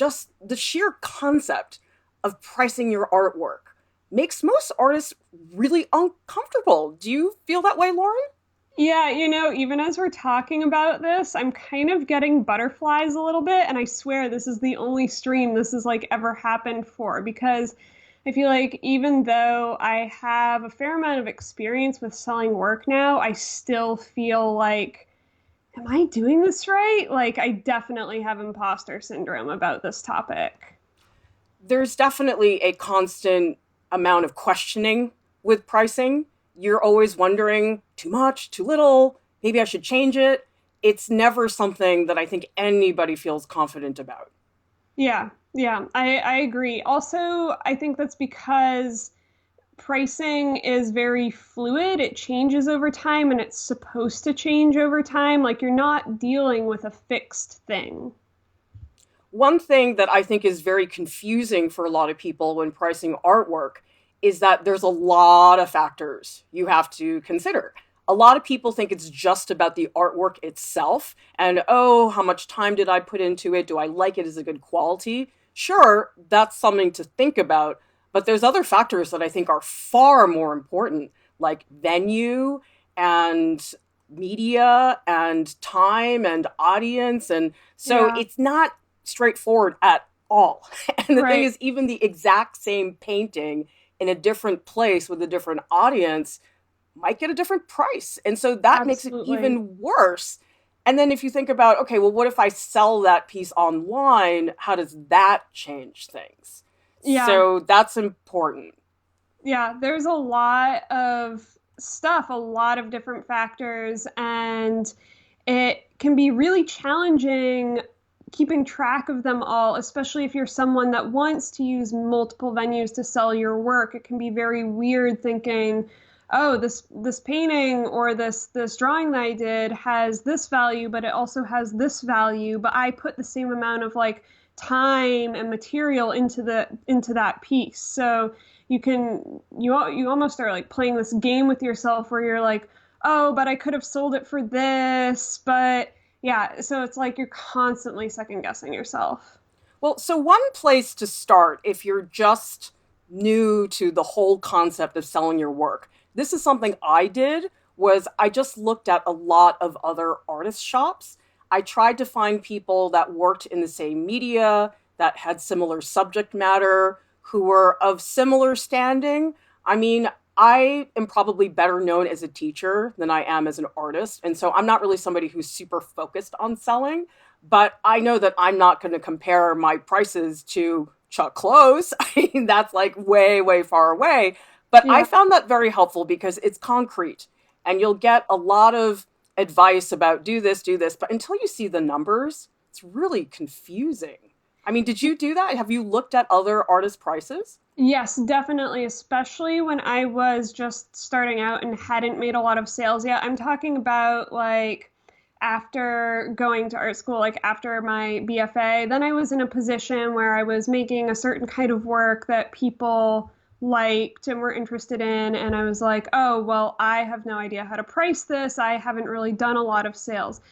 just the sheer concept of pricing your artwork makes most artists really uncomfortable. Do you feel that way, Lauren? Yeah, even as we're talking about this, I'm kind of getting butterflies a little bit, and I swear this is the only stream this has like ever happened for because I feel like even though I have a fair amount of experience with selling work now, I still feel like, am I doing this right? Like, I definitely have imposter syndrome about this topic. There's definitely a constant amount of questioning with pricing. You're always wondering too much, too little, maybe I should change it. It's never something that I think anybody feels confident about. Yeah, I agree. Also, I think that's because pricing is very fluid. It changes over time and it's supposed to change over time. Like you're not dealing with a fixed thing. One thing that I think is very confusing for a lot of people when pricing artwork is that there's a lot of factors you have to consider. A lot of people think it's just about the artwork itself and, oh, how much time did I put into it? Do I like it? Is it good quality? Sure, that's something to think about, but there's other factors that I think are far more important, like venue and media and time and audience. And so Yeah, it's not straightforward at all. And the thing right. is, even the exact same painting in a different place with a different audience might get a different price. And so that makes it Absolutely. even worse. And then if you think about, okay, well, what if I sell that piece online? How does that change things? Yeah. So that's important. Yeah, there's a lot of stuff, a lot of different factors, and it can be really challenging keeping track of them all, especially if you're someone that wants to use multiple venues to sell your work. It can be very weird thinking, oh, this painting or this drawing that I did has this value, but it also has this value, but I put the same amount of like time and material into that piece. So you almost are like playing this game with yourself where you're like, oh, but I could have sold it for this, but yeah, so it's like you're constantly second guessing yourself. Well, so one place to start if you're just new to the whole concept of selling your work. This is something I did was I just looked at a lot of other artist shops. I tried to find people that worked in the same media, that had similar subject matter, who were of similar standing. I mean, I am probably better known as a teacher than I am as an artist, and so I'm not really somebody who's super focused on selling, but I know that I'm not going to compare my prices to Chuck Close. I mean, that's like way, way far away. But I Yeah. found that very helpful because it's concrete and you'll get a lot of advice about do this, do this. But until you see the numbers, it's really confusing. I mean, did you do that? Have you looked at other artist prices? Yes, definitely, especially when I was just starting out and hadn't made a lot of sales yet. I'm talking about like after going to art school, like after my BFA, then I was in a position where I was making a certain kind of work that people liked and were interested in. And I was like, oh, well, I have no idea how to price this. I haven't really done a lot of sales.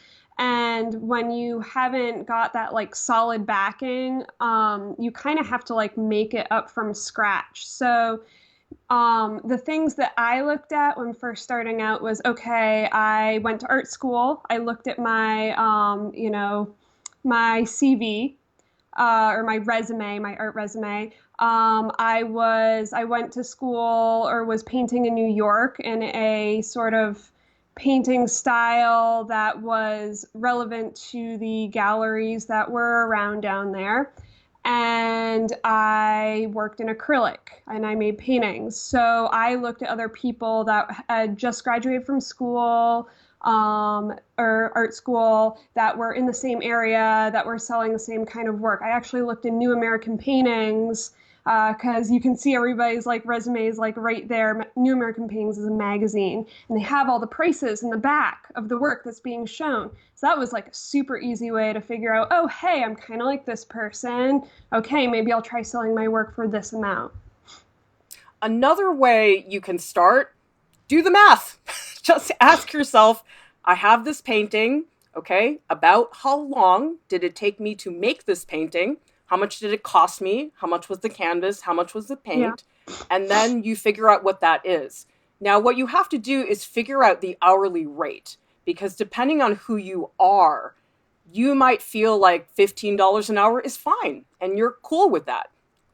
And when you haven't got that like solid backing, you kind of have to like make it up from scratch. So the things that I looked at when first starting out was okay, I went to art school. I looked at my, my CV or my resume, my art resume. I went to school or was painting in New York in a sort of painting style that was relevant to the galleries that were around down there. And I worked in acrylic and I made paintings. So I looked at other people that had just graduated from school or art school that were in the same area that were selling the same kind of work. I actually looked in New American Paintings because you can see everybody's like resumes like right there. New American Paintings is a magazine, and they have all the prices in the back of the work that's being shown. So that was like a super easy way to figure out, oh, hey, I'm kind of like this person. Okay, maybe I'll try selling my work for this amount. Another way you can start, do the math. Just ask yourself, I have this painting, okay? About how long did it take me to make this painting? How much did it cost me? How much was the canvas? How much was the Yeah. paint? And then you figure out what that is. Now, what you have to do is figure out the hourly rate, because depending on who you are, you might feel like $15 an hour is fine and you're cool with that.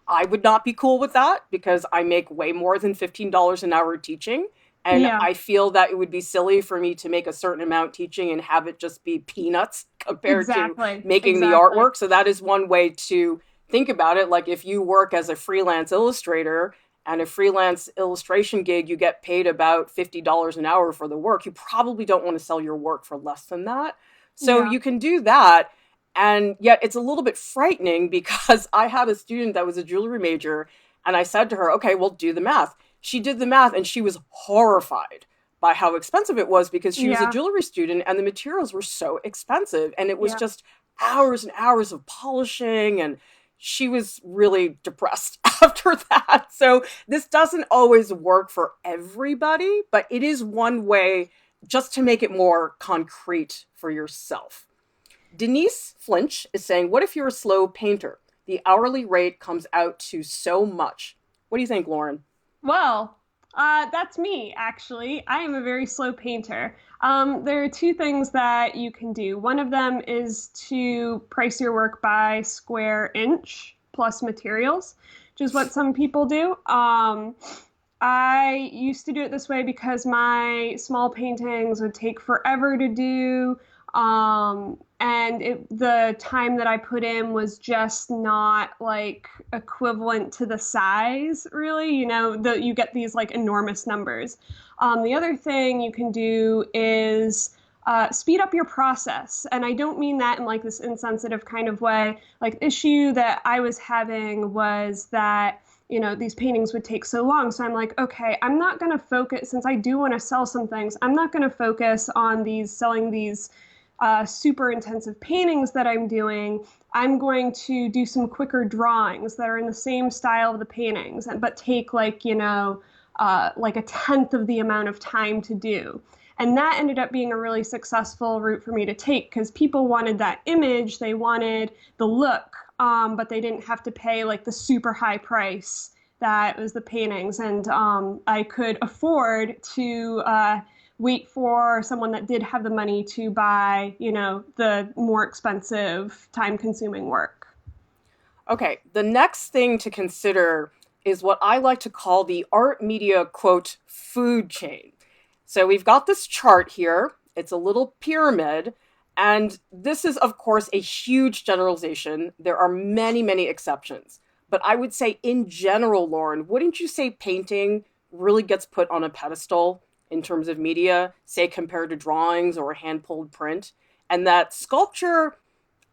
I would not be cool with that because I make way more than $15 an hour teaching. And Yeah. I feel that it would be silly for me to make a certain amount teaching and have it just be peanuts compared to Exactly. making the Exactly. artwork. So that is one way to think about it. Like if you work as a freelance illustrator and a freelance illustration gig, you get paid about $50 an hour for the work. You probably don't want to sell your work for less than that. So Yeah. you can do that. And yet it's a little bit frightening because I had a student that was a jewelry major and I said to her, okay, well, do the math. She did the math and she was horrified by how expensive it was because she was a Yeah. jewelry student and the materials were so expensive. And it was Yeah. just hours and hours of polishing. And she was really depressed after that. So this doesn't always work for everybody, but it is one way just to make it more concrete for yourself. Denise Flinch is saying, what if you're a slow painter? The hourly rate comes out to so much. What do you think, Lauryn? Well, that's me, actually. I am a very slow painter. There are two things that you can do. One of them is to price your work by square inch plus materials, which is what some people do. I used to do it this way because my small paintings would take forever to do. The time that I put in was just not like equivalent to the size, really. You get these like enormous numbers. The other thing you can do is speed up your process. And I don't mean that in like this insensitive kind of way. Like, the issue that I was having was that these paintings would take so long. So I'm like, okay, I'm not going to focus, since I do want to sell some things, I'm not going to focus on selling these super intensive paintings that I'm doing. I'm going to do some quicker drawings that are in the same style of the paintings, but take like a tenth of the amount of time to do. And that ended up being a really successful route for me to take because people wanted that image, they wanted the look, but they didn't have to pay like the super high price that was the paintings. And I could afford to wait for someone that did have the money to buy, the more expensive, time consuming work. Okay, the next thing to consider is what I like to call the art media, quote, food chain. So we've got this chart here. It's a little pyramid. And this is, of course, a huge generalization. There are many, many exceptions. But I would say, in general, Lauryn, wouldn't you say painting really gets put on a pedestal in terms of media, say, compared to drawings or hand pulled print? And that sculpture,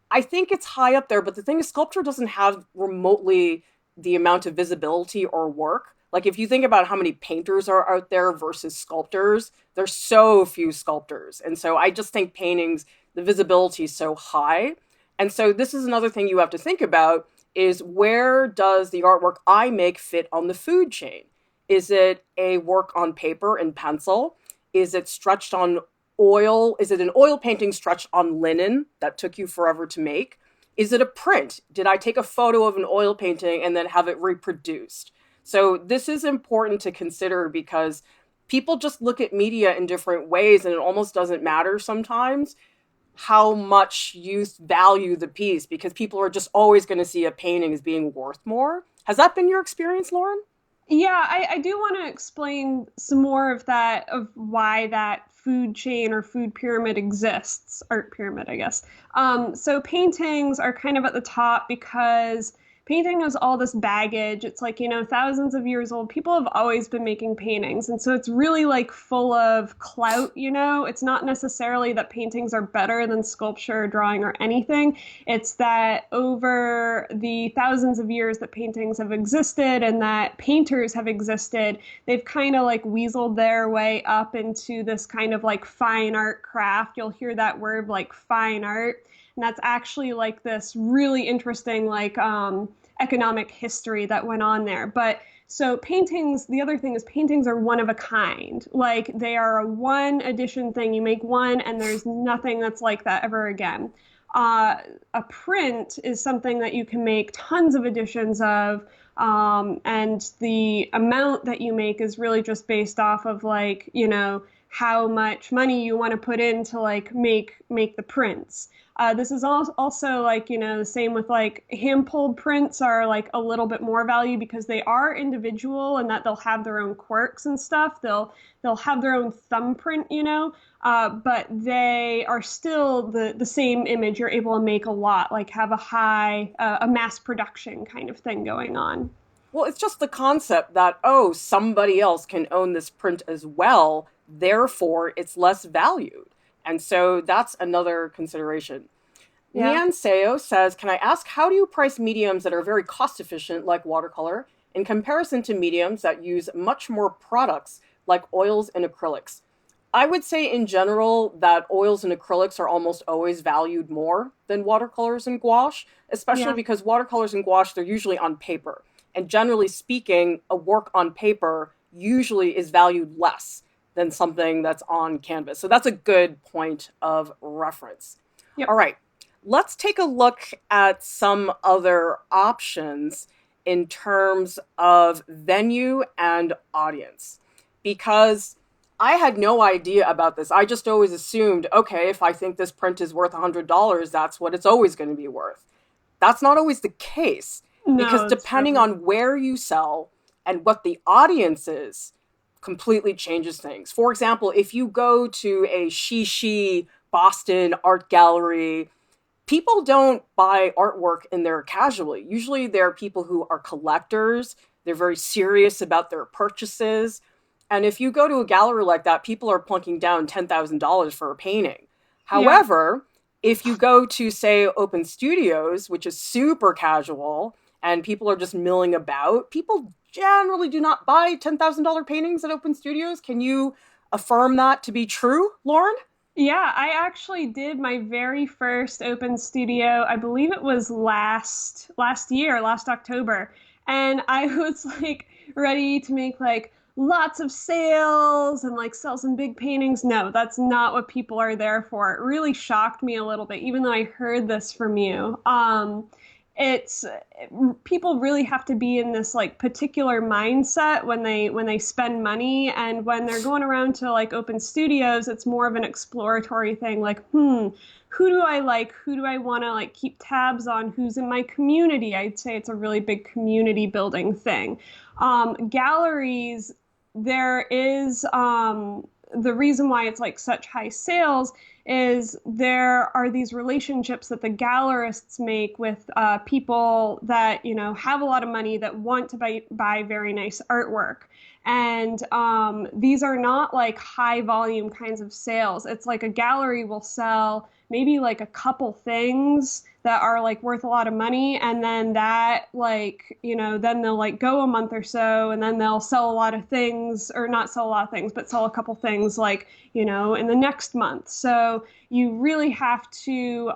I think it's high up there. But the thing is, sculpture doesn't have remotely the amount of visibility or work. Like if you think about how many painters are out there versus sculptors, there's so few sculptors. And so I just think paintings, the visibility is so high. And so this is another thing you have to think about is where does the artwork I make fit on the food chain? Is it a work on paper and pencil? Is it stretched on oil? Is it an oil painting stretched on linen that took you forever to make? Is it a print? Did I take a photo of an oil painting and then have it reproduced? So this is important to consider because people just look at media in different ways and it almost doesn't matter sometimes how much you value the piece because people are just always going to see a painting as being worth more. Has that been your experience, Lauryn? Yeah, I do want to explain some more of that, of why that food chain or food pyramid exists, art pyramid, I guess. So paintings are kind of at the top because painting has all this baggage. It's like, thousands of years old. People have always been making paintings. And so it's really like full of clout. It's not necessarily that paintings are better than sculpture or drawing or anything. It's that over the thousands of years that paintings have existed and that painters have existed, they've kind of like weaseled their way up into this kind of like fine art craft. You'll hear that word like fine art. And that's actually like this really interesting like economic history that went on there. But so paintings, the other thing is paintings are one of a kind. Like they are a one edition thing. You make one and there's nothing that's like that ever again. Uh, a print is something that you can make tons of editions of. And the amount that you make is really just based off of like, how much money you want to put in to like make the prints. This is also like, the same with like hand pulled prints are like a little bit more value because they are individual and that they'll have their own quirks and stuff. They'll have their own thumbprint, but they are still the same image. You're able to make a lot, like have a mass production kind of thing going on. Well, it's just the concept that, oh, somebody else can own this print as well, therefore it's less valued. And so that's another consideration. Yeah. Nian Seo says, can I ask, how do you price mediums that are very cost efficient, like watercolor, in comparison to mediums that use much more products, like oils and acrylics? I would say in general that oils and acrylics are almost always valued more than watercolors and gouache, especially Yeah. because watercolors and gouache, they're usually on paper. And generally speaking, a work on paper usually is valued less than something that's on canvas. So that's a good point of reference. All Yep. right, let's take a look at some other options in terms of venue and audience. Because I had no idea about this. I just always assumed, okay, if I think this print is worth $100, that's what it's always going to be worth. That's not always the case because No, it's depending not. on where you sell and what the audience is, completely changes things. For example, if you go to a Shishi Boston art gallery, people don't buy artwork in there casually. Usually they're people who are collectors, they're very serious about their purchases. And if you go to a gallery like that, people are plunking down $10,000 for a painting. Yeah. However, if you go to, say, open studios, which is super casual, and people are just milling about, people generally do not buy $10,000 paintings at open studios. Can you affirm that to be true, Lauryn? Yeah, I actually did my very first open studio. I believe it was last year, last October. And I was like ready to make like lots of sales and like sell some big paintings. No, that's not what people are there for. It really shocked me a little bit, even though I heard this from you. It's people really have to be in this like particular mindset when they spend money, and when they're going around to like open studios it's more of an exploratory thing, like who do I like, who do I want to like keep tabs on, who's in my community. I'd say it's a really big community building thing. Galleries, there is the reason why it's like such high sales is there are these relationships that the gallerists make with people that have a lot of money that want to buy very nice artwork. And these are not like high volume kinds of sales. It's like a gallery will sell maybe like a couple things that are like worth a lot of money, and then that like then they'll like go a month or so and then they'll sell a lot of things, or not sell a lot of things but sell a couple things like in the next month. So you really have to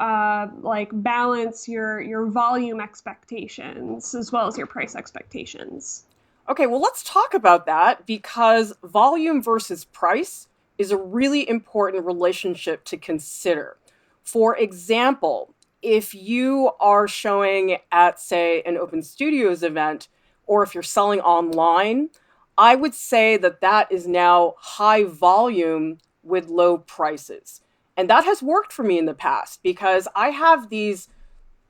like balance your volume expectations as well as your price expectations. Okay, well, let's talk about that because volume versus price is a really important relationship to consider. For example, if you are showing at, say, an open studios event, or if you're selling online, I would say that that is now high volume with low prices. And that has worked for me in the past because I have these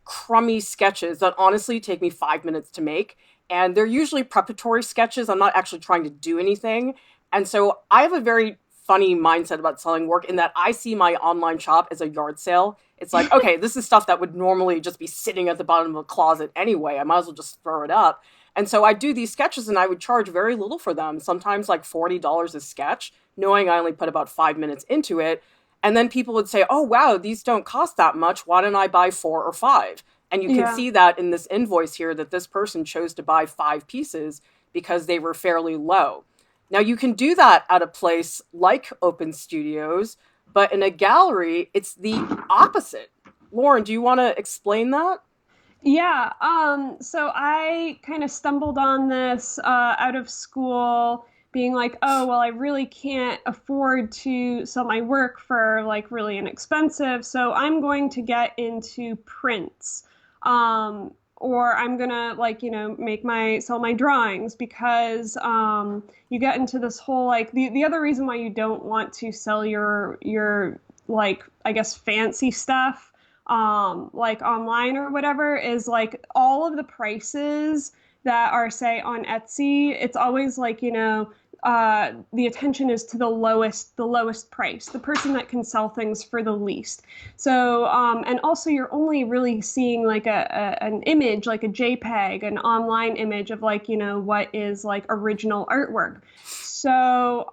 crummy sketches that honestly take me 5 minutes to make. And they're usually preparatory sketches. I'm not actually trying to do anything. And so I have a very funny mindset about selling work in that I see my online shop as a yard sale. It's like, okay, this is stuff that would normally just be sitting at the bottom of a closet anyway. I might as well just throw it up. And so I do these sketches and I would charge very little for them, sometimes like $40 a sketch, knowing I only put about 5 minutes into it. And then people would say, oh, wow, these don't cost that much. Why don't I buy four or five? And you can Yeah. see that in this invoice here that this person chose to buy 5 pieces because they were fairly low. Now, you can do that at a place like Open Studios, but in a gallery, it's the opposite. Lauryn, do you want to explain that? Yeah, so I kind of stumbled on this out of school being like, oh, well, I really can't afford to sell my work for like really inexpensive, so I'm going to get into prints. Or I'm gonna like, make my sell my drawings because you get into this whole like the other reason why you don't want to sell your like I guess fancy stuff like online or whatever is like all of the prices that are say on Etsy, it's always like, the attention is to the lowest price, the person that can sell things for the least. So, and also you're only really seeing like an image, like a JPEG, an online image of like, what is like original artwork. So,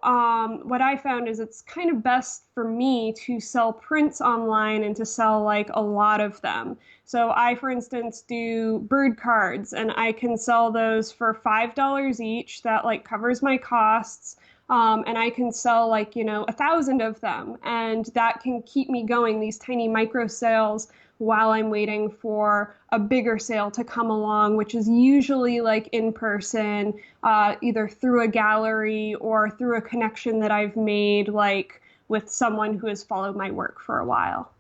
what I found is it's kind of best for me to sell prints online and to sell like a lot of them. So I, for instance, do bird cards and I can sell those for $5 each. That like covers my costs. And I can sell like, 1,000 of them. And that can keep me going, these tiny micro sales while I'm waiting for a bigger sale to come along, which is usually like in person, either through a gallery or through a connection that I've made like with someone who has followed my work for a while.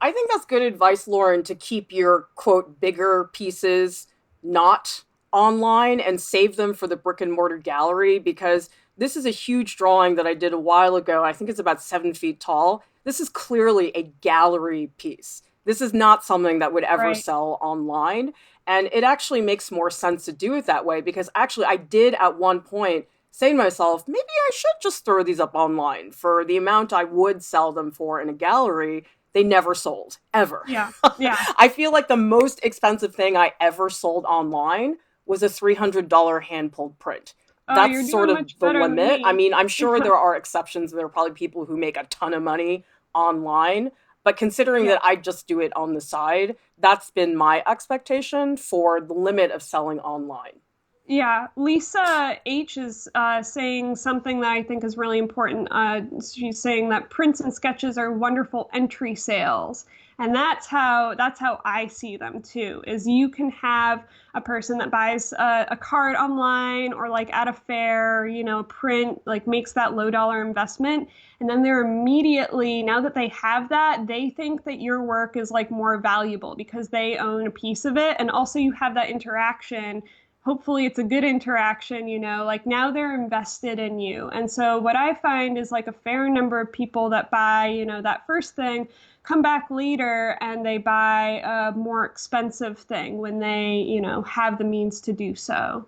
I think that's good advice, Lauryn, to keep your quote bigger pieces not online and save them for the brick and mortar gallery, because this is a huge drawing that I did a while ago. I think it's about 7 feet tall. This is clearly a gallery piece. This is not something that would ever Right. sell online. And it actually makes more sense to do it that way, because actually I did at one point say to myself, maybe I should just throw these up online for the amount I would sell them for in a gallery. They never sold, ever. Yeah. Yeah. I feel like the most expensive thing I ever sold online was a $300 hand pulled print. Oh, you're That's sort doing of much the better than limit. I me. mean, I'm sure there are exceptions. There are probably people who make a ton of money online. But considering Yeah. that I just do it on the side, that's been my expectation for the limit of selling online. Yeah, Lisa H is saying something that I think is really important. She's saying that prints and sketches are wonderful entry sales, and that's how I see them too. Is you can have a person that buys a card online or like at a fair, print like makes that low dollar investment, and then they're immediately now that they have that, they think that your work is like more valuable because they own a piece of it, and also you have that interaction. Hopefully it's a good interaction, like now they're invested in you. And so what I find is like a fair number of people that buy, that first thing come back later and they buy a more expensive thing when they, have the means to do so.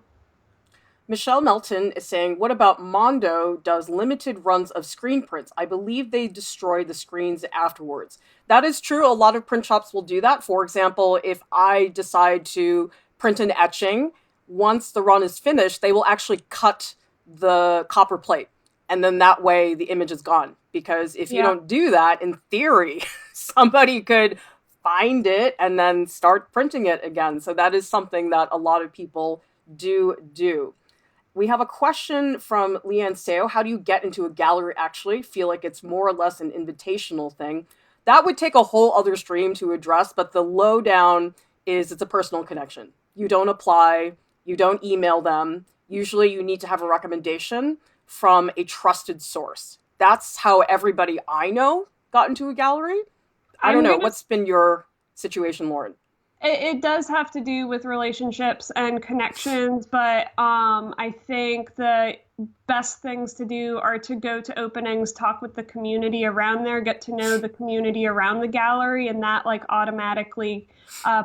Michelle Melton is saying, what about Mondo does limited runs of screen prints? I believe they destroy the screens afterwards. That is true. A lot of print shops will do that. For example, if I decide to print an etching, once the run is finished, they will actually cut the copper plate. And then that way the image is gone. Because if you Yeah. don't do that, in theory, somebody could find it and then start printing it again. So that is something that a lot of people do. We have a question from Leanne Seo. How do you get into a gallery actually? Feel like it's more or less an invitational thing. That would take a whole other stream to address, but the lowdown is it's a personal connection. You don't apply, you don't email them. Usually you need to have a recommendation from a trusted source. That's how everybody I know got into a gallery. I don't I'm know. gonna What's been your situation, Lauryn? it does have to do with relationships and connections, but I think the best things to do are to go to openings, talk with the community around there, get to know the community around the gallery, and that like automatically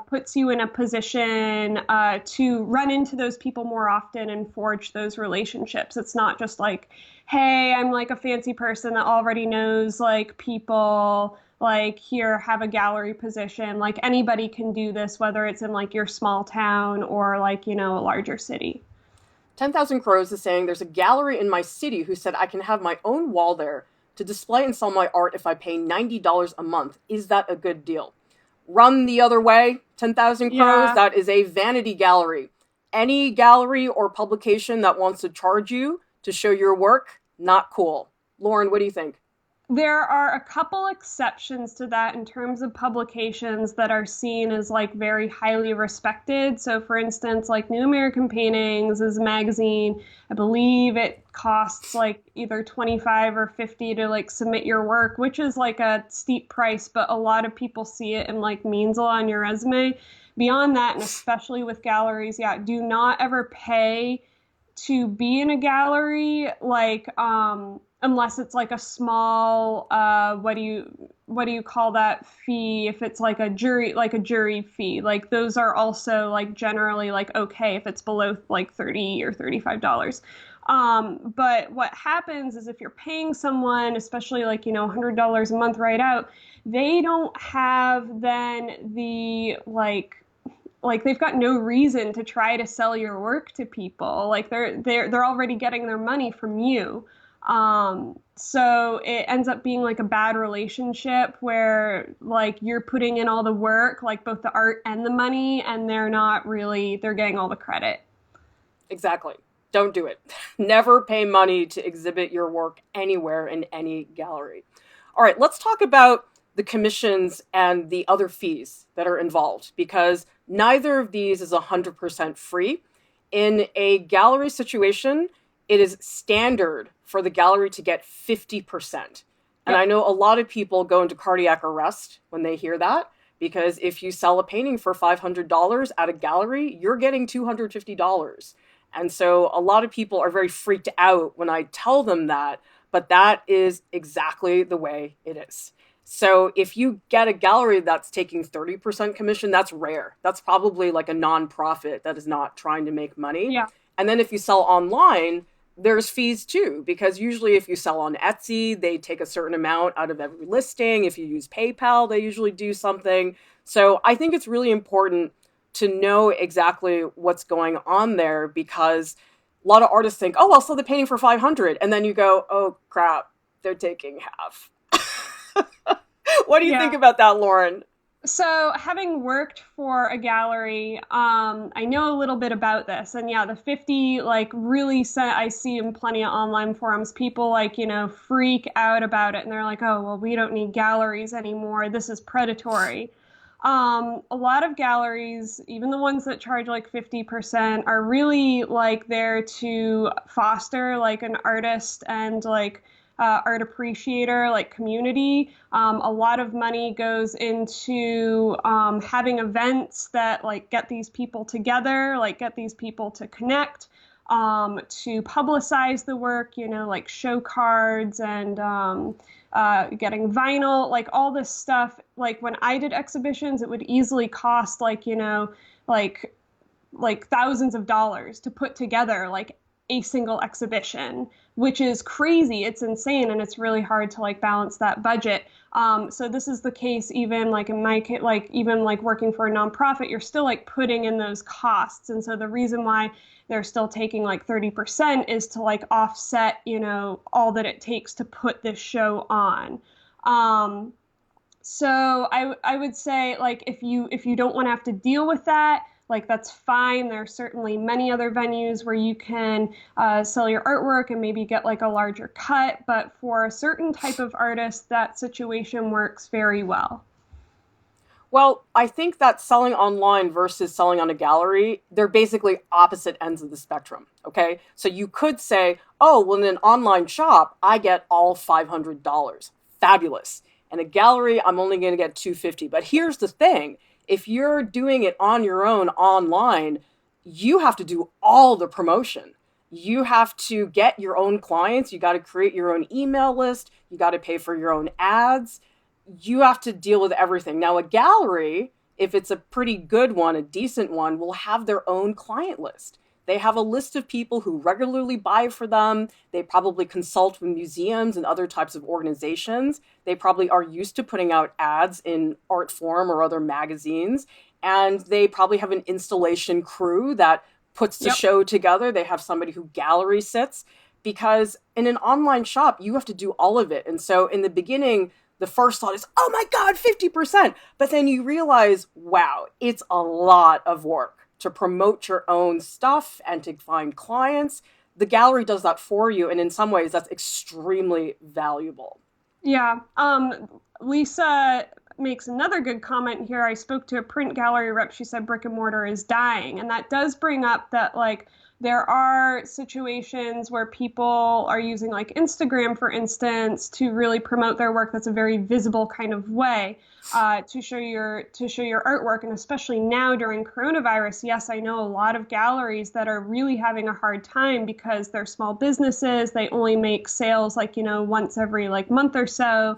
puts you in a position to run into those people more often and forge those relationships. It's not just like, hey, I'm like a fancy person that already knows like people like here have a gallery position. Like anybody can do this, whether it's in like your small town or like, a larger city. 10,000 Crows is saying there's a gallery in my city who said I can have my own wall there to display and sell my art if I pay $90 a month. Is that a good deal? Run the other way, 10,000 Crows. Yeah. That is a vanity gallery. Any gallery or publication that wants to charge you to show your work, not cool. Lauryn, what do you think? There are a couple exceptions to that in terms of publications that are seen as like very highly respected. So, for instance, like New American Paintings is a magazine. I believe it costs like either 25 or 50 to like submit your work, which is like a steep price, but a lot of people see it and like means a lot on your resume. Beyond that, and especially with galleries, yeah, do not ever pay to be in a gallery, like unless it's like a small what do you call that fee, if it's like a jury fee, like those are also like generally like okay if it's below like 30 or $35. But what happens is if you're paying someone, especially like, $100 a month right out, they don't have then the like they've got no reason to try to sell your work to people. Like they're already getting their money from you. So it ends up being like a bad relationship where like you're putting in all the work, like both the art and the money, and they're getting all the credit. Exactly. Don't do it. Never pay money to exhibit your work anywhere in any gallery. All right, let's talk about the commissions and the other fees that are involved because neither of these is 100% free. In a gallery situation, it is standard for the gallery to get 50%. And I Yep. know a lot of people go into cardiac arrest when they hear that because if you sell a painting for $500 at a gallery, you're getting $250. And so a lot of people are very freaked out when I tell them that, but that is exactly the way it is. So if you get a gallery that's taking 30% commission, that's rare. That's probably like a nonprofit that is not trying to make money. Yeah. And then if you sell online, there's fees too, because usually if you sell on Etsy, they take a certain amount out of every listing. If you use PayPal, they usually do something. So I think it's really important to know exactly what's going on there because a lot of artists think, oh, I'll sell the painting for 500. And then you go, oh, crap, they're taking half. What do you think Yeah. about that, Lauryn? So, having worked for a gallery, I know a little bit about this. And yeah, the 50, like, really, I see in plenty of online forums, people like, freak out about it. And they're like, oh, well, we don't need galleries anymore. This is predatory. A lot of galleries, even the ones that charge like 50%, are really like there to foster like an artist and like art appreciator like community. A lot of money goes into having events that like get these people together, like get these people to connect, to publicize the work, like show cards and getting vinyl, like all this stuff. Like when I did exhibitions, it would easily cost like, like thousands of dollars to put together like a single exhibition, which is crazy. It's insane, and it's really hard to like balance that budget. So this is the case even like in my case, like even like working for a nonprofit, you're still like putting in those costs, and so the reason why they're still taking like 30% is to like offset, all that it takes to put this show on. Um, so I would say like if you don't want to have to deal with that, like that's fine. There are certainly many other venues where you can sell your artwork and maybe get like a larger cut. But for a certain type of artist, that situation works very well. Well, I think that selling online versus selling on a gallery, they're basically opposite ends of the spectrum. Okay. So you could say, oh, well, in an online shop, I get all $500. Fabulous. In a gallery, I'm only going to get $250. But here's the thing, if you're doing it on your own online, you have to do all the promotion. You have to get your own clients. You got to create your own email list. You got to pay for your own ads. You have to deal with everything. Now, a gallery, if it's a pretty good one, a decent one, will have their own client list. They have a list of people who regularly buy for them. They probably consult with museums and other types of organizations. They probably are used to putting out ads in art forum or other magazines. And they probably have an installation crew that puts the Yep. show together. They have somebody who gallery sits because in an online shop, you have to do all of it. And so in the beginning, the first thought is, oh my God, 50%. But then you realize, wow, it's a lot of work to promote your own stuff and to find clients. The gallery does that for you. And in some ways, that's extremely valuable. Yeah. Lisa makes another good comment here. I spoke to a print gallery rep. She said brick and mortar is dying. And that does bring up that, like, there are situations where people are using, like, Instagram, for instance, to really promote their work. That's a very visible kind of way to show your artwork. And especially now during coronavirus, yes, I know a lot of galleries that are really having a hard time because they're small businesses. They only make sales, like, once every like month or so.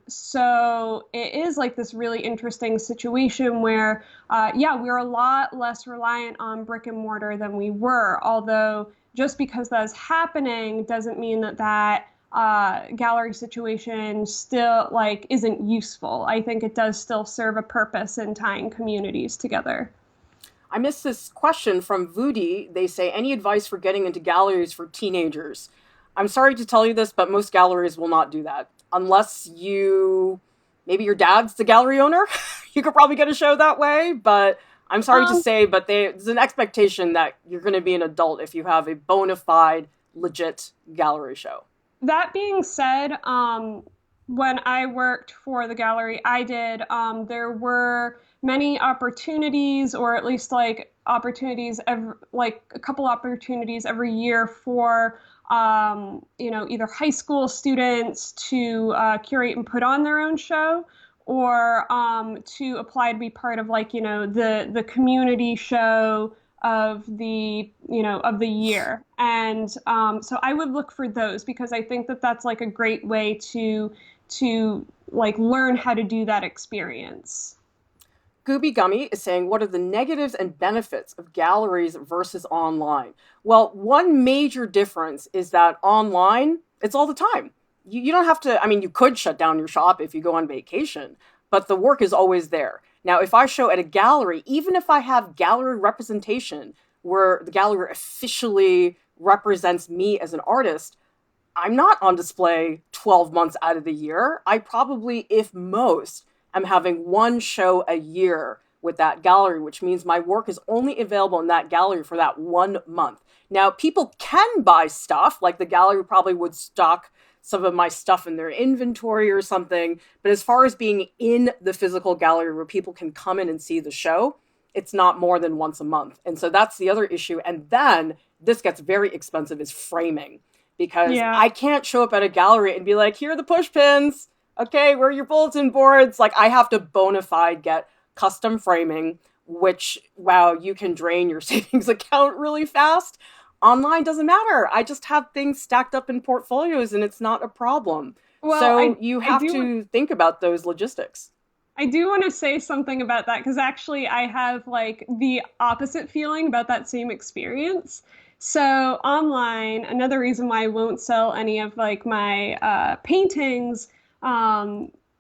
So it is like this really interesting situation where, yeah, we're a lot less reliant on brick and mortar than we were. Although just because that's happening doesn't mean that gallery situation still like isn't useful. I think it does still serve a purpose in tying communities together. I missed this question from Voody. They say, any advice for getting into galleries for teenagers? I'm sorry to tell you this, but most galleries will not do that. Unless maybe your dad's the gallery owner. You could probably get a show that way, but I'm sorry to Um, say, but there's an expectation that you're going to be an adult if you have a bona fide, legit gallery show. That being said, when I worked for the gallery I did, there were many opportunities, or at least like opportunities, like a couple opportunities every year for, either high school students to curate and put on their own show, or to apply to be part of, like, the community show of the year. And so I would look for those because I think that that's like a great way to like learn how to do that experience. Gooby Gummy is saying, what are the negatives and benefits of galleries versus online? Well, one major difference is that online, it's all the time. You don't have to, I mean, you could shut down your shop if you go on vacation, but the work is always there. Now, if I show at a gallery, even if I have gallery representation where the gallery officially represents me as an artist, I'm not on display 12 months out of the year. I probably, if most, am having one show a year with that gallery, which means my work is only available in that gallery for that 1 month. Now, people can buy stuff, like the gallery probably would stock some of my stuff in their inventory or something. But as far as being in the physical gallery where people can come in and see the show, it's not more than once a month. And so that's the other issue. And then this gets very expensive is framing because Yeah. I can't show up at a gallery and be like, here are the push pins. Okay, where are your bulletin boards? Like, I have to bona fide get custom framing, which, wow, you can drain your savings account really fast. Online doesn't matter. I just have things stacked up in portfolios and it's not a problem. Well, So you I have do to think about those logistics. I do want to say something about that because actually I have like the opposite feeling about that same experience. So online, another reason why I won't sell any of like my paintings,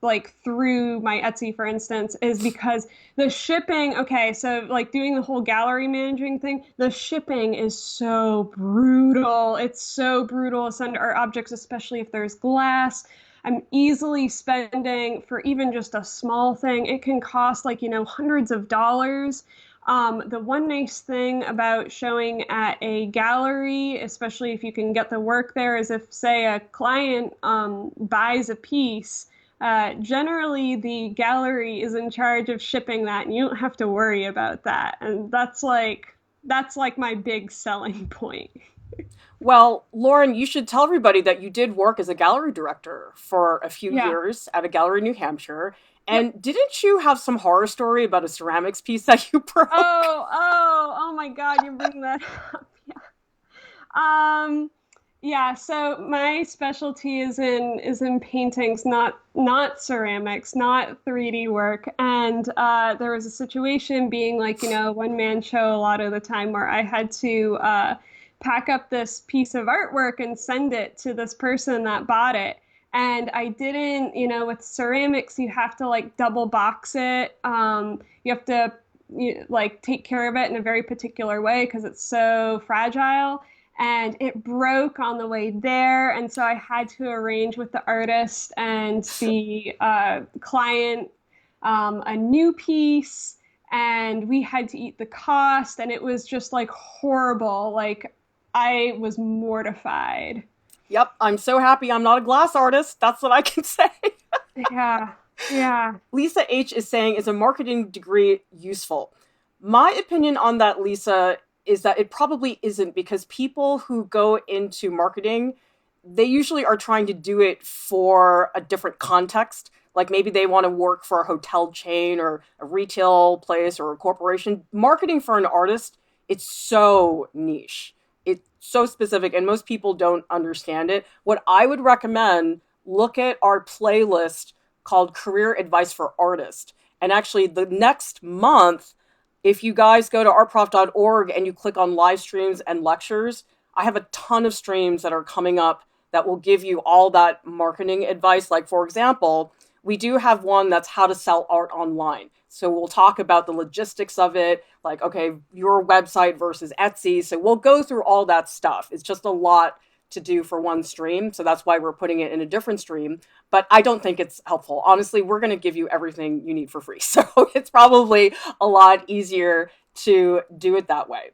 like through my Etsy, for instance, is because the shipping. Okay, so like doing the whole gallery managing thing, the shipping is so brutal. It's so brutal to send art objects, especially if there's glass. I'm easily spending for even just a small thing. It can cost like, hundreds of dollars. The one nice thing about showing at a gallery, especially if you can get the work there, is if, say, a client buys a piece, generally the gallery is in charge of shipping that, and you don't have to worry about that. And that's like my big selling point. Well, Lauryn, you should tell everybody that you did work as a gallery director for a few Yeah. years at a gallery in New Hampshire. Yep. And didn't you have some horror story about a ceramics piece that you broke? Oh my God, you bring that up. Um, yeah, so my specialty is in paintings, not ceramics, not 3D work. And there was a situation being like, one man show a lot of the time where I had to pack up this piece of artwork and send it to this person that bought it. And I didn't, with ceramics, you have to like double box it. You have to like take care of it in a very particular way because it's so fragile, and it broke on the way there. And so I had to arrange with the artist and the client a new piece, and we had to eat the cost, and it was just like horrible. Like I was mortified. Yep, I'm so happy I'm not a glass artist. That's what I can say. Yeah. Yeah. Lisa H is saying, is a marketing degree useful? My opinion on that, Lisa, is that it probably isn't, because people who go into marketing, they usually are trying to do it for a different context. Like maybe they want to work for a hotel chain or a retail place or a corporation. Marketing for an artist, it's so niche. It's so specific, and most people don't understand it. What I would recommend, look at our playlist called Career Advice for Artists. And actually, the next month, if you guys go to artprof.org and you click on live streams and lectures, I have a ton of streams that are coming up that will give you all that marketing advice. Like, for example, we do have one that's how to sell art online. So we'll talk about the logistics of it, like, okay, your website versus Etsy. So we'll go through all that stuff. It's just a lot to do for one stream. So that's why we're putting it in a different stream. But I don't think it's helpful. Honestly, we're going to give you everything you need for free. So it's probably a lot easier to do it that way.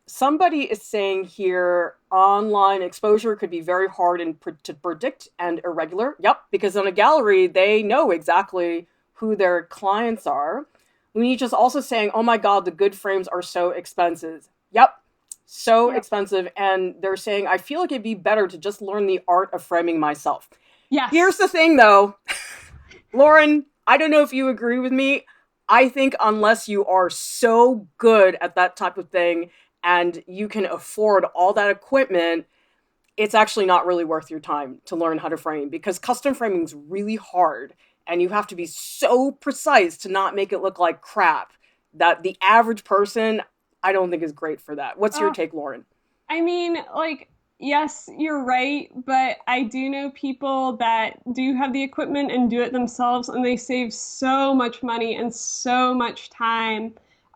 Somebody is saying here, online exposure could be very hard to predict and irregular. Yep, because on a gallery, they know exactly who their clients are. Leach is also saying, oh my God, the good frames are so expensive. Yep, so Yep. expensive. And they're saying, I feel like it'd be better to just learn the art of framing myself. Here's Yes. the thing though, Lauryn, I don't know if you agree with me. I think unless you are so good at that type of thing and you can afford all that equipment, it's actually not really worth your time to learn how to frame, because custom framing is really hard and you have to be so precise to not make it look like crap that the average person, I don't think is great for that. What's your Oh, take, Lauryn? I mean, like, yes, you're right, but I do know people that do have the equipment and do it themselves, and they save so much money and so much time.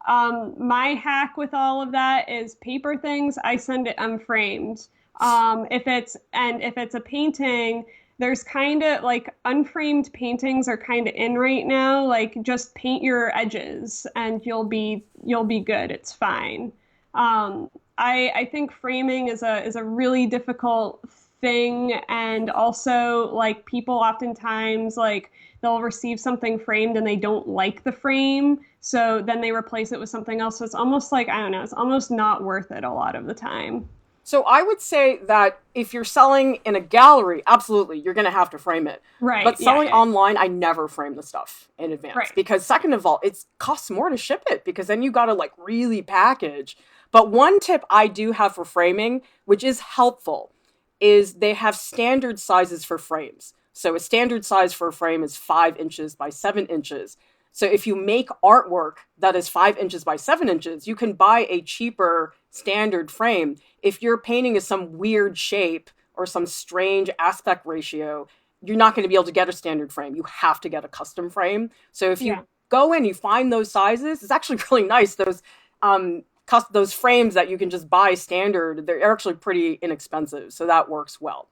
My hack with all of that is paper things. I send it unframed. If it's a painting, there's kind of like unframed paintings are kind of in right now. Like just paint your edges and you'll be good. It's fine. I think framing is a really difficult thing, and also like people oftentimes like they'll receive something framed and they don't like the frame, so then they replace it with something else. So it's almost like, I don't know, it's almost not worth it a lot of the time. So I would say that if you're selling in a gallery, absolutely, you're going to have to frame it. Right. But Yeah. selling Yeah. online, I never frame the stuff in advance, Right. because second of all, it costs more to ship it, because then you got to like really package. But one tip I do have for framing, which is helpful, is they have standard sizes for frames. So a standard size for a frame is 5 inches by 7 inches. So if you make artwork that is 5 inches by 7 inches, you can buy a cheaper standard frame. If your painting is some weird shape or some strange aspect ratio, you're not going to be able to get a standard frame. You have to get a custom frame. So if Yeah. you go in, you find those sizes. It's actually really nice. Those frames that you can just buy standard, they're actually pretty inexpensive. So that works well.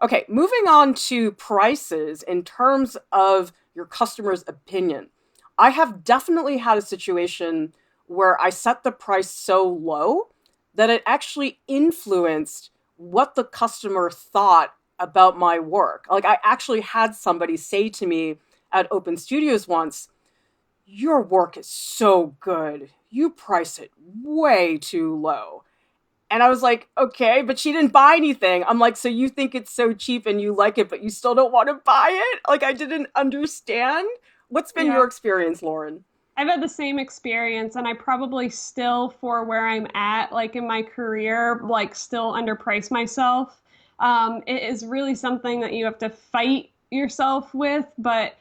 Okay, moving on to prices in terms of your customer's opinion. I have definitely had a situation where I set the price so low that it actually influenced what the customer thought about my work. Like, I actually had somebody say to me at Open Studios once, your work is so good. You price it way too low. And I was like, okay, but she didn't buy anything. I'm like, so you think it's so cheap and you like it, but you still don't want to buy it? Like, I didn't understand. What's been your Yeah. experience, Lauryn? I've had the same experience, and I probably still, for where I'm at, like in my career, like still underprice myself. It is really something that you have to fight yourself with. But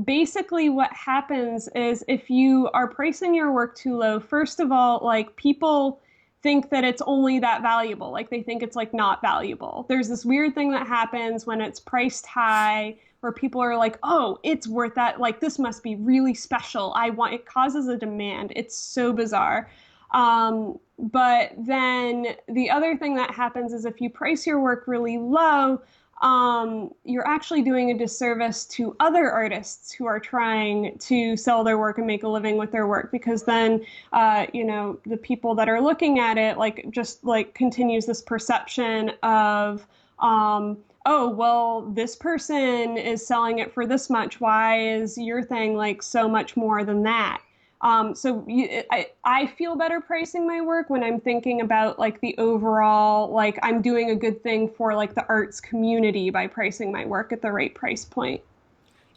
basically, what happens is if you are pricing your work too low, first of all, like people think that it's only that valuable. Like they think it's like not valuable. There's this weird thing that happens when it's priced high where people are like, oh, it's worth that. Like, this must be really special. It causes a demand. It's so bizarre. But then the other thing that happens is if you price your work really low, you're actually doing a disservice to other artists who are trying to sell their work and make a living with their work, because then, the people that are looking at it, like, just like continues this perception of, oh, well, this person is selling it for this much. Why is your thing like so much more than that? I feel better pricing my work when I'm thinking about like the overall, like I'm doing a good thing for like the arts community by pricing my work at the right price point.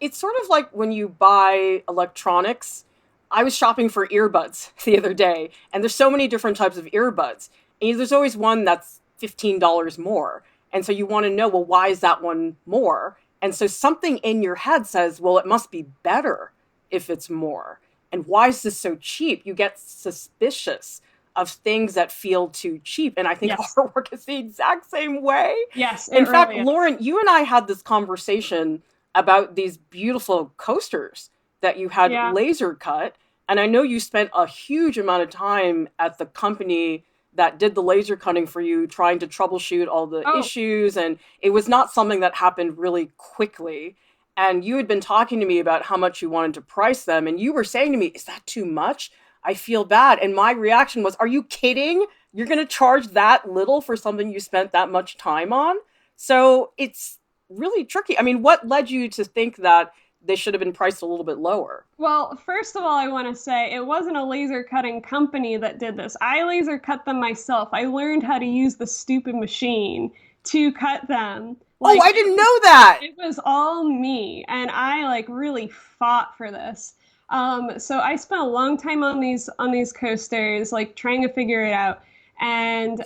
It's sort of like when you buy electronics. I was shopping for earbuds the other day, and there's so many different types of earbuds. And there's always one that's $15 more. And so you want to know, well, why is that one more? And so something in your head says, well, it must be better if it's more. And why is this so cheap? You get suspicious of things that feel too cheap. And I think Yes. our work is the exact same way. Yes, it In fact, really is. Lauryn, you and I had this conversation about these beautiful coasters that you had Yeah. laser cut. And I know you spent a huge amount of time at the company that did the laser cutting for you, trying to troubleshoot all the Oh, issues. And it was not something that happened really quickly. And you had been talking to me about how much you wanted to price them. And you were saying to me, is that too much? I feel bad. And my reaction was, are you kidding? You're going to charge that little for something you spent that much time on? So it's really tricky. I mean, what led you to think that they should have been priced a little bit lower? well, first of all, I want to say it wasn't a laser cutting company that did this. I laser cut them myself. I learned how to use the stupid machine to cut them. Oh, I didn't know that. It was all me, and I like really fought for this. So I spent a long time on these coasters, like trying to figure it out. And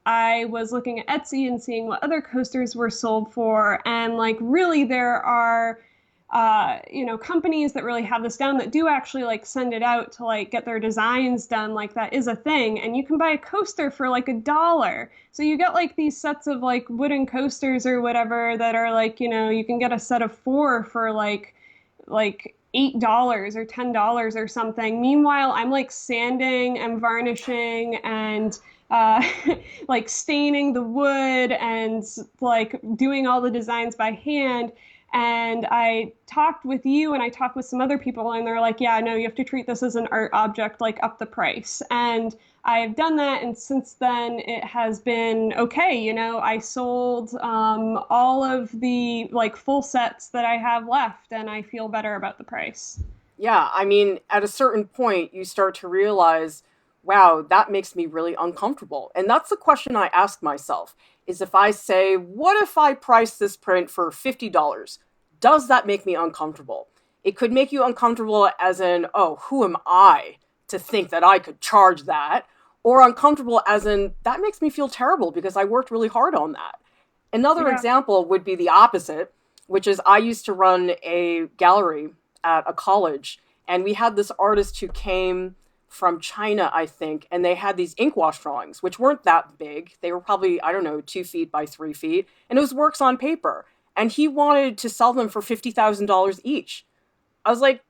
I was looking at Etsy and seeing what other coasters were sold for, and like really there are companies that really have this down that do actually like send it out to like get their designs done. Like that is a thing. And you can buy a coaster for like $1. So you get like these sets of like wooden coasters or whatever that are like, you can get a set of four for like $8 or $10 or something. Meanwhile, I'm like sanding and varnishing and like staining the wood and like doing all the designs by hand. And I talked with you and I talked with some other people, and they're like, yeah, no, you have to treat this as an art object, like up the price. And I've done that. And since then, it has been okay. I sold all of the like full sets that I have left, and I feel better about the price. Yeah, I mean, at a certain point, you start to realize, wow, that makes me really uncomfortable. And that's the question I ask myself is if I say, what if I price this print for $50? Does that make me uncomfortable? It could make you uncomfortable as in, oh, who am I to think that I could charge that? Or uncomfortable as in, that makes me feel terrible because I worked really hard on that. Another Yeah. example would be the opposite, which is I used to run a gallery at a college, and we had this artist who came from China, I think, and they had these ink wash drawings, which weren't that big. They were probably, I don't know, 2 feet by 3 feet, and it was works on paper. And he wanted to sell them for $50,000 each. I was like,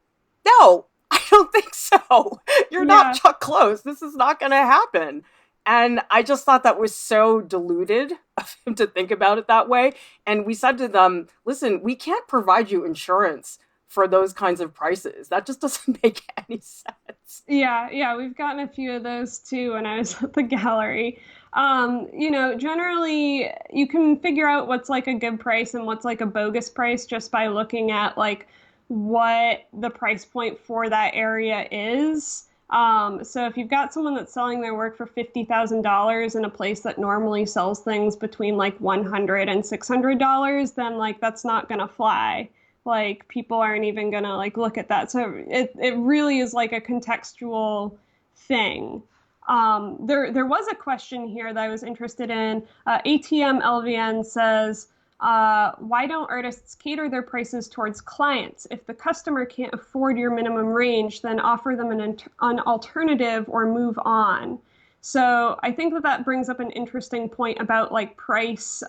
no, I don't think so. You're not Yeah. Chuck Close. This is not going to happen. And I just thought that was so deluded of him to think about it that way. And we said to them, listen, we can't provide you insurance for those kinds of prices. That just doesn't make any sense. Yeah, yeah, we've gotten a few of those too when I was at the gallery. Generally you can figure out what's like a good price and what's like a bogus price just by looking at like what the price point for that area is. So if you've got someone that's selling their work for $50,000 in a place that normally sells things between like $100 and $600, then like that's not gonna fly. Like people aren't even gonna like look at that. So it really is like a contextual thing. There was a question here that I was interested in. ATM LVN says, why don't artists cater their prices towards clients? If the customer can't afford your minimum range, then offer them an alternative or move on. So I think that brings up an interesting point about like price,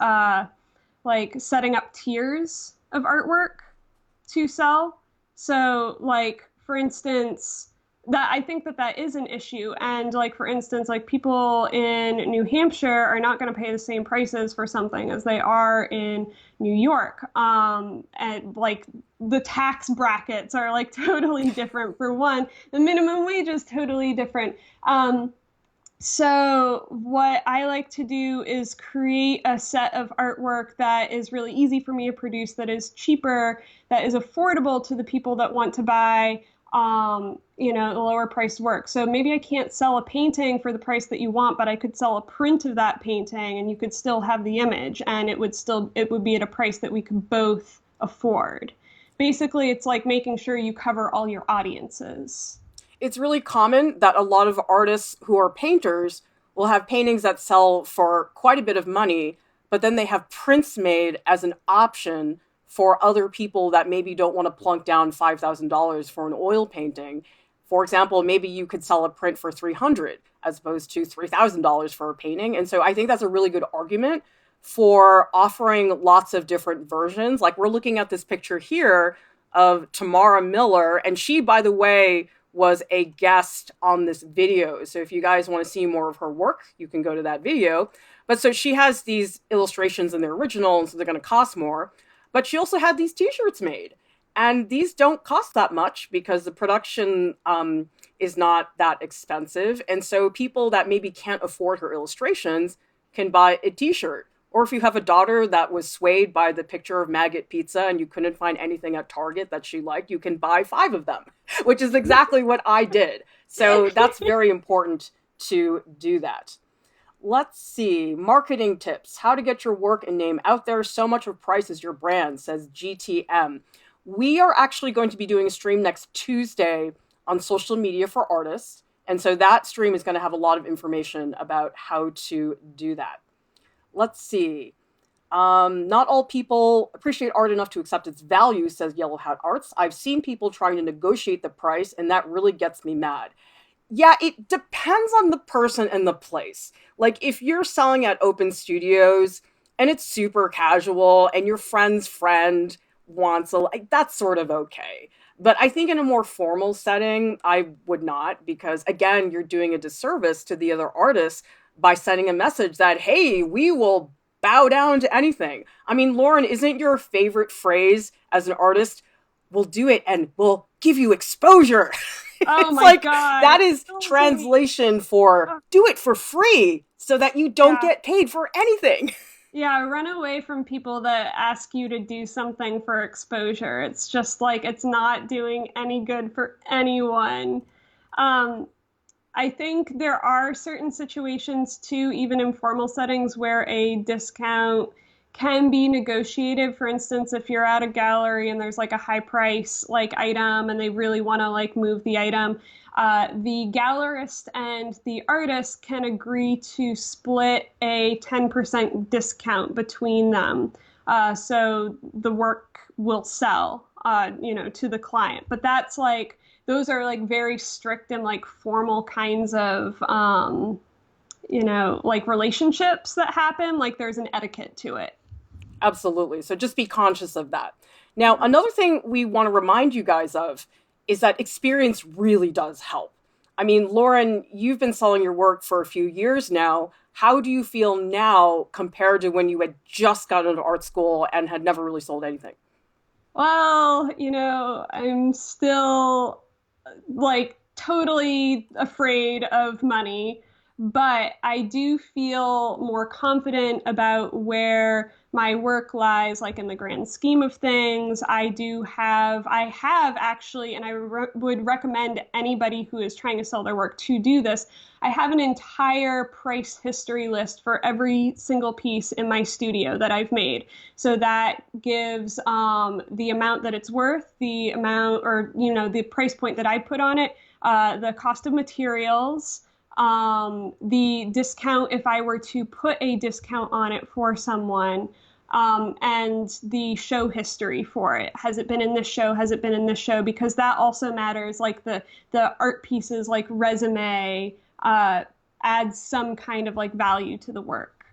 like setting up tiers of artwork to sell. So, like, for instance, that I think that that is an issue. And like for instance, like people in New Hampshire are not going to pay the same prices for something as they are in New York. And like the tax brackets are like totally different. For one, the minimum wage is totally different. So, what I like to do is create a set of artwork that is really easy for me to produce, that is cheaper, that is affordable to the people that want to buy, the lower priced work. So maybe I can't sell a painting for the price that you want, but I could sell a print of that painting and you could still have the image and it would be at a price that we could both afford. Basically, it's like making sure you cover all your audiences. It's really common that a lot of artists who are painters will have paintings that sell for quite a bit of money, but then they have prints made as an option for other people that maybe don't want to plunk down $5,000 for an oil painting. For example, maybe you could sell a print for 300 as opposed to $3,000 for a painting. And so I think that's a really good argument for offering lots of different versions. Like we're looking at this picture here of Tamara Miller, and she, by the way, was a guest on this video. So if you guys want to see more of her work, you can go to that video. But so she has these illustrations in the original, and so they're going to cost more. But she also had these t-shirts made. And these don't cost that much because the production is not that expensive. And so people that maybe can't afford her illustrations can buy a t-shirt. Or if you have a daughter that was swayed by the picture of Maggot Pizza and you couldn't find anything at Target that she liked, you can buy 5 of them, which is exactly what I did. So that's very important to do that. Let's see. Marketing tips. How to get your work and name out there. So much of price is your brand, says GTM. We are actually going to be doing a stream next Tuesday on social media for artists. And so that stream is going to have a lot of information about how to do that. Let's see. Not all people appreciate art enough to accept its value, says Yellow Hat Arts. I've seen people trying to negotiate the price, and that really gets me mad. Yeah, it depends on the person and the place. Like, if you're selling at open studios and it's super casual and your friend's friend wants a, like, that's sort of okay. But I think in a more formal setting, I would not, because again, you're doing a disservice to the other artists by sending a message that, hey, we will bow down to anything. I mean, Lauryn, isn't your favorite phrase as an artist, we'll do it and we'll give you exposure? Oh It's my like God. that is Totally. translation for do it for free so that you don't Yeah. get paid for anything. Yeah, run away from people that ask you to do something for exposure. It's just like it's not doing any good for anyone. Um, I think there are certain situations too, even in formal settings, where a discount can be negotiated. For instance, if you're at a gallery and there's like a high price like item and they really want to like move the item, the gallerist and the artist can agree to split a 10% discount between them. So the work will sell, to the client. But that's like, those are like very strict and like formal kinds of, like relationships that happen. Like there's an etiquette to it. Absolutely. So just be conscious of that. Now, another thing we want to remind you guys of is that experience really does help. I mean, Lauryn, you've been selling your work for a few years now. How do you feel now compared to when you had just gotten into art school and had never really sold anything? Well, I'm still like totally afraid of money, but I do feel more confident about where my work lies, like in the grand scheme of things. I have actually, and would recommend anybody who is trying to sell their work to do this. I have an entire price history list for every single piece in my studio that I've made. So that gives the amount that it's worth, the amount, or the price point that I put on it, the cost of materials, the discount if I were to put a discount on it for someone, and the show history for it. Has it been in this show? Has it been in this show? Because that also matters. Like the art pieces, like resume, adds some kind of like value to the work.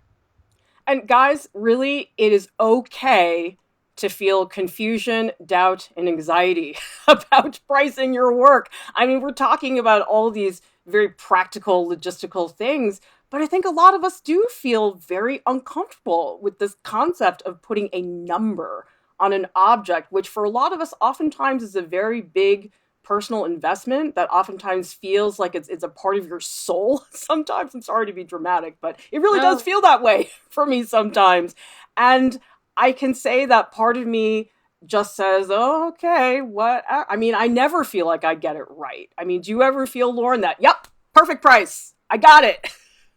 And guys, really, it is okay to feel confusion, doubt, and anxiety about pricing your work. I mean, we're talking about all these very practical, logistical things, but I think a lot of us do feel very uncomfortable with this concept of putting a number on an object, which for a lot of us oftentimes is a very big personal investment that oftentimes feels like it's a part of your soul. Sometimes, I'm sorry to be dramatic, but it really does No. feel that way for me sometimes. And I can say that part of me just says, oh, okay, what? I mean, I never feel like I get it right. I mean, do you ever feel, Lauren, that, yep, perfect price, I got it?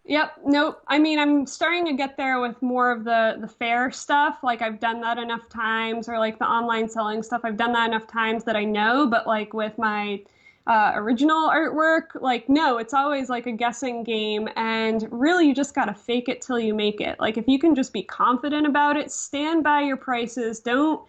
Yep. Nope. I mean, I'm starting to get there with more of the fair stuff. Like I've done that enough times, or like the online selling stuff. I've done that enough times that I know. But like with my original artwork, like no, it's always like a guessing game. And really, you just gotta fake it till you make it. Like if you can just be confident about it, stand by your prices. Don't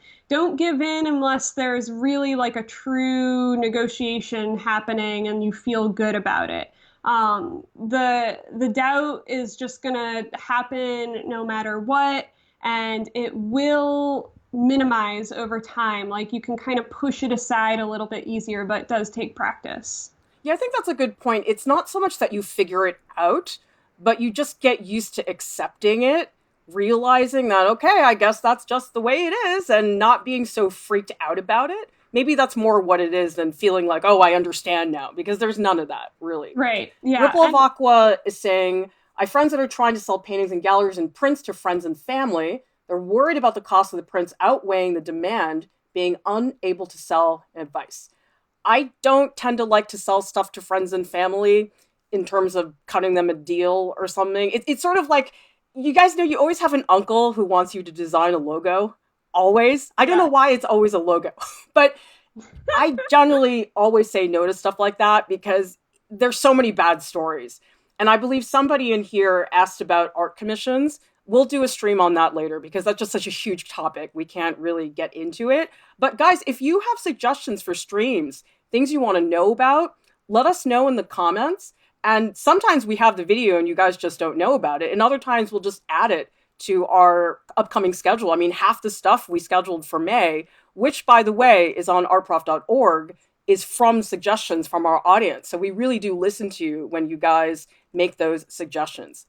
give in unless there's really like a true negotiation happening and you feel good about it. The doubt is just gonna happen no matter what, and it will minimize over time. Like you can kind of push it aside a little bit easier, but it does take practice. Yeah, I think that's a good point. It's not so much that you figure it out, but you just get used to accepting it, realizing that, okay, I guess that's just the way it is, and not being so freaked out about it. Maybe that's more what it is than feeling like, oh, I understand now, because there's none of that, really. Right. Yeah. Ripple of And Aqua is saying, I have friends that are trying to sell paintings and galleries and prints to friends and family. They're worried about the cost of the prints outweighing the demand, being unable to sell advice. I don't tend to like to sell stuff to friends and family in terms of cutting them a deal or something. It's sort of like, you guys know, you always have an uncle who wants you to design a logo. Always. I don't know yeah. why it's always a logo, but I generally always say no to stuff like that because there's so many bad stories. And I believe somebody in here asked about art commissions. We'll do a stream on that later because that's just such a huge topic. We can't really get into it. But guys, if you have suggestions for streams, things you want to know about, let us know in the comments. And sometimes we have the video and you guys just don't know about it. And other times we'll just add it to our upcoming schedule. I mean, half the stuff we scheduled for May, which, by the way, is on artprof.org, is from suggestions from our audience. So we really do listen to you when you guys make those suggestions.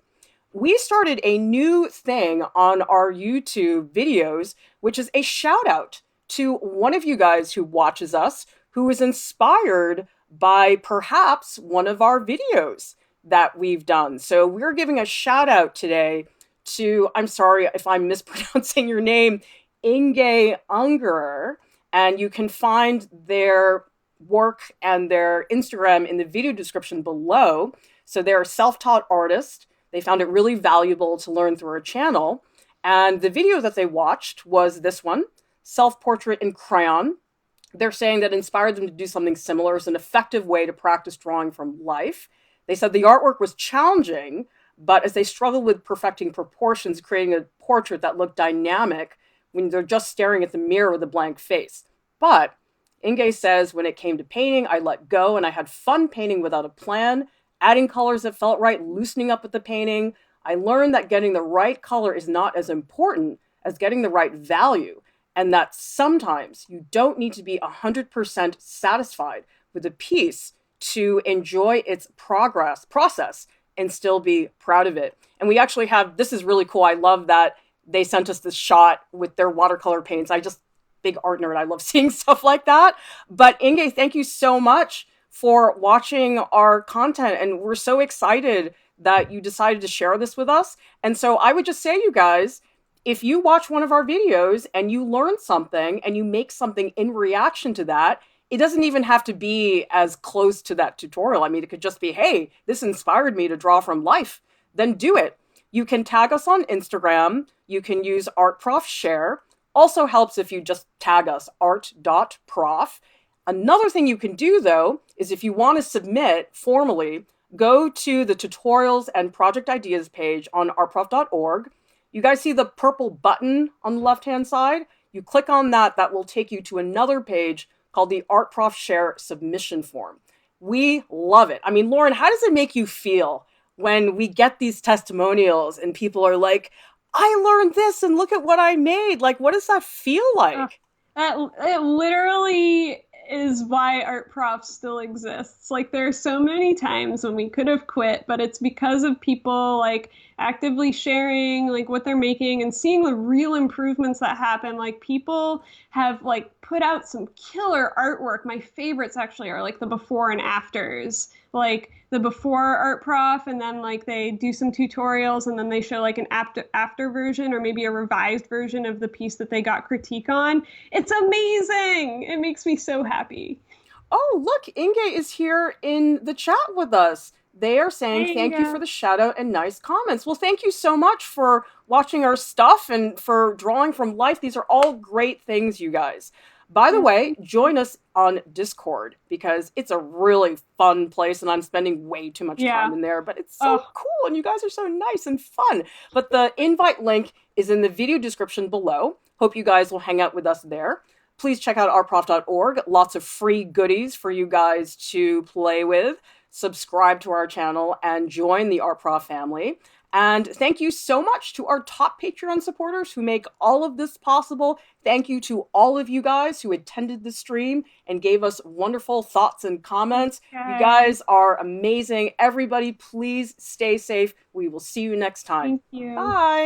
We started a new thing on our YouTube videos, which is a shout out to one of you guys who watches us, who was inspired by perhaps one of our videos that we've done. So we're giving a shout out today to, I'm sorry if I'm mispronouncing your name, Inge Unger, and you can find their work and their Instagram in the video description below. So they're a self-taught artist. They found it really valuable to learn through our channel. And the video that they watched was this one, Self-Portrait in Crayon. They're saying that inspired them to do something similar as an effective way to practice drawing from life. They said the artwork was challenging, but as they struggled with perfecting proportions, creating a portrait that looked dynamic when they're just staring at the mirror with a blank face. But Inge says, when it came to painting, I let go and I had fun painting without a plan, adding colors that felt right, loosening up with the painting. I learned that getting the right color is not as important as getting the right value, and that sometimes you don't need to be 100% satisfied with a piece to enjoy its process and still be proud of it. And we actually have, this is really cool. I love that they sent us this shot with their watercolor paints. Big art nerd. I love seeing stuff like that. But Inge, thank you so much for watching our content. And we're so excited that you decided to share this with us. And so I would just say, you guys, if you watch one of our videos and you learn something and you make something in reaction to that, it doesn't even have to be as close to that tutorial. I mean, it could just be, hey, this inspired me to draw from life. Then do it. You can tag us on Instagram. You can use ArtProfShare. Also helps if you just tag us, art.prof. Another thing you can do, though, is if you want to submit formally, go to the tutorials and project ideas page on artprof.org. You guys see the purple button on the left-hand side? You click on that, that will take you to another page called the ArtProfShare submission form. We love it. I mean, Lauren, how does it make you feel when we get these testimonials and people are like, I learned this and look at what I made. Like, what does that feel Uh, like? that it literally is why art prof still exists. Like there are so many times when we could have quit, but it's because of people like actively sharing like what they're making and seeing the real improvements that happen. Like people have like put out some killer artwork. My favorites actually are like the before and afters. Like the before art prof and then like they do some tutorials and then they show like an after version or maybe a revised version of the piece that they got critique on. It's amazing. It makes me so happy. Oh, look, Inge is here in the chat with us. They are saying Hey, thank you for Inga. the shout out and nice comments. Well, thank you so much for watching our stuff and for drawing from life. These are all great things, you guys. By the Yeah, way, thank you. join us on Discord because it's a really fun place and I'm spending way too much time Yeah. in there, but it's so Oh, cool and you guys are so nice and fun. But the invite link is in the video description below. Hope you guys will hang out with us there. Please check out artprof.org. Lots of free goodies for you guys to play with. Subscribe to our channel and join the ArtProf family. And thank you so much to our top Patreon supporters who make all of this possible. Thank you to all of you guys who attended the stream and gave us wonderful thoughts and thanks, comments. You guys. guys are amazing. Everybody, please stay safe. We will see you next time. Thank you. Bye.